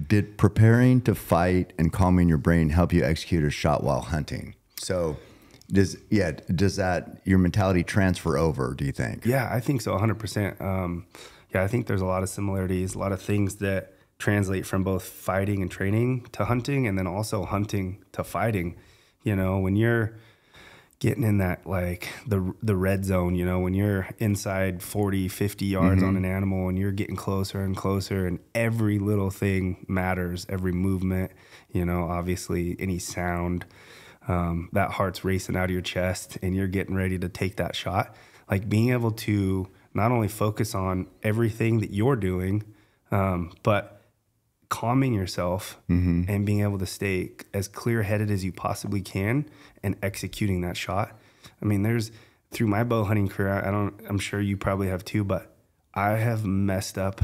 did preparing to fight and calming your brain help you execute a shot while hunting? So does that, your mentality transfer over, do you think? Yeah, I think so, 100%. Yeah, I think there's a lot of similarities, a lot of things that translate from both fighting and training to hunting, and then also hunting to fighting. You know, when you're getting in that, like the red zone, you know, when you're inside 40, 50 yards on an animal and you're getting closer and closer, and every little thing matters, every movement, you know, obviously any sound, that heart's racing out of your chest and you're getting ready to take that shot. Like being able to not only focus on everything that you're doing, but calming yourself and being able to stay as clear-headed as you possibly can and executing that shot. I mean, through my bow hunting career, I'm sure you probably have too, but I have messed up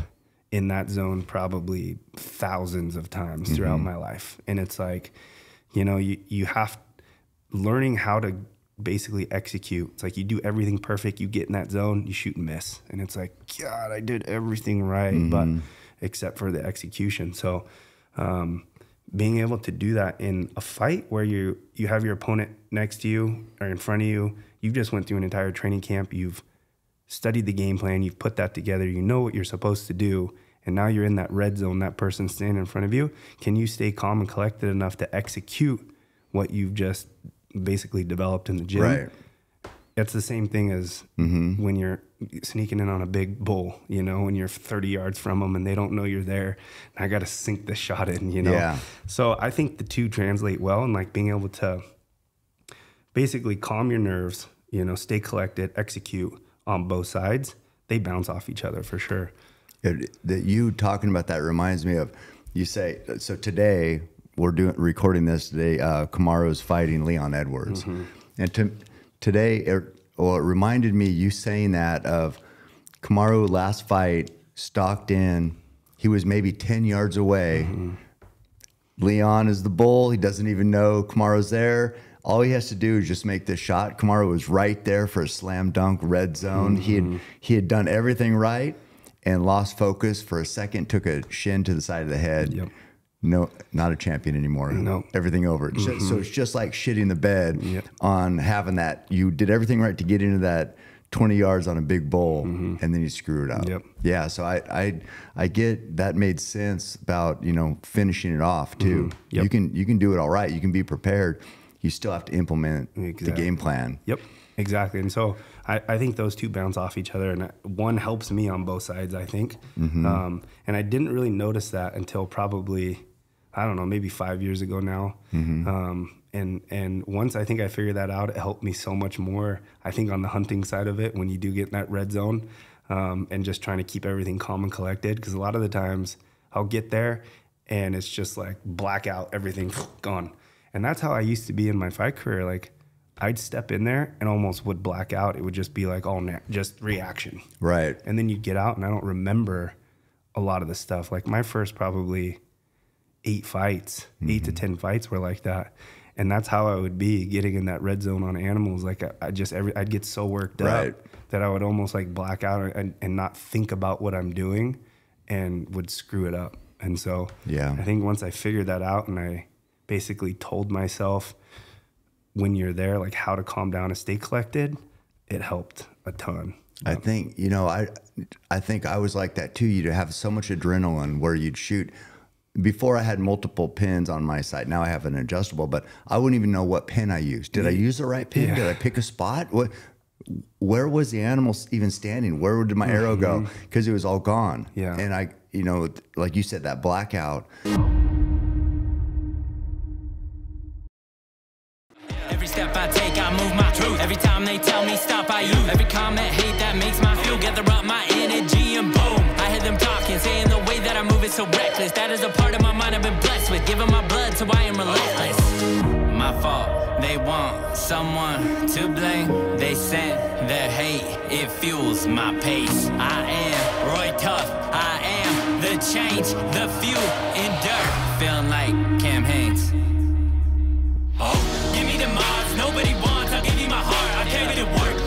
in that zone probably thousands of times throughout my life. And it's like, you know, you have learning how to basically execute. It's like you do everything perfect, you get in that zone, you shoot and miss. And it's like, God, I did everything right, but except for the execution. So being able to do that in a fight where you have your opponent next to you or in front of you, you've just went through an entire training camp, you've studied the game plan, you've put that together, you know what you're supposed to do, and now you're in that red zone, that person standing in front of you. Can you stay calm and collected enough to execute what you've just basically developed in the gym? Right. It's the same thing as when you're sneaking in on a big bull, you know, when you're 30 yards from them and they don't know you're there. And I got to sink the shot in, you know? Yeah. So I think the two translate well, and like being able to basically calm your nerves, you know, stay collected, execute on both sides. They bounce off each other for sure. That you talking about that reminds me of, you say, so today we're recording this today, Kamaru's fighting Leon Edwards. And today, it reminded me, you saying that, of Kamaru last fight, stalked in, he was maybe 10 yards away. Leon is the bull, he doesn't even know Kamaru's there. All he has to do is just make this shot. Kamaru was right there for a slam dunk red zone. He had done everything right and lost focus for a second, took a shin to the side of the head. Yep. No, not a champion anymore. No. Everything over. So it's just like shitting the bed on having that. You did everything right to get into that 20 yards on a big bull, and then you screw it up. Yeah, so I get that made sense about, you know, finishing it off too. You can do it all right. You can be prepared. You still have to implement the game plan. Yep, exactly. And so I think those two bounce off each other, and one helps me on both sides, I think. And I didn't really notice that until probably, I don't know, maybe 5 years ago now. And once I think I figured that out, it helped me so much more, I think, on the hunting side of it, when you do get in that red zone, and just trying to keep everything calm and collected. Because a lot of the times I'll get there and it's just like blackout, everything gone. And that's how I used to be in my fight career. Like I'd step in there and almost would black out. It would just be like, oh, just reaction. Right. And then you'd get out and I don't remember a lot of the stuff. Like my first probably 8 fights, 8 to 10 fights were like that. And that's how I would be getting in that red zone on animals. Like I'd get so worked up that I would almost like black out and not think about what I'm doing and would screw it up. And so I think once I figured that out and I basically told myself when you're there, like how to calm down and stay collected, it helped a ton. I think, you know, I think I was like that too. You'd have so much adrenaline where you'd shoot. Before I had multiple pins on my sight. Now I have an adjustable, but I wouldn't even know what pin I used. Did I use the right pin? Did I pick a spot? Where was the animal even standing? Where did my arrow go? Because it was all gone. Yeah. And I, you know, like you said, that blackout. Every step I take, I move my truth. Every time they tell me stop, I use. Every comment, hate that makes my feel. Gather up my energy and boom. I hear them talking, saying the way that I move is so reckless. That is a part of my mind I've been blessed with. Giving my blood, so I am relentless. My fault, they want someone to blame. They sent their hate, it fuels my pace. I am Roy Tough, I am the change, the fuel in dirt. Feeling like Cam Haynes. Oh, give me the Mars, nobody wants, I'll give you my heart. I came to work.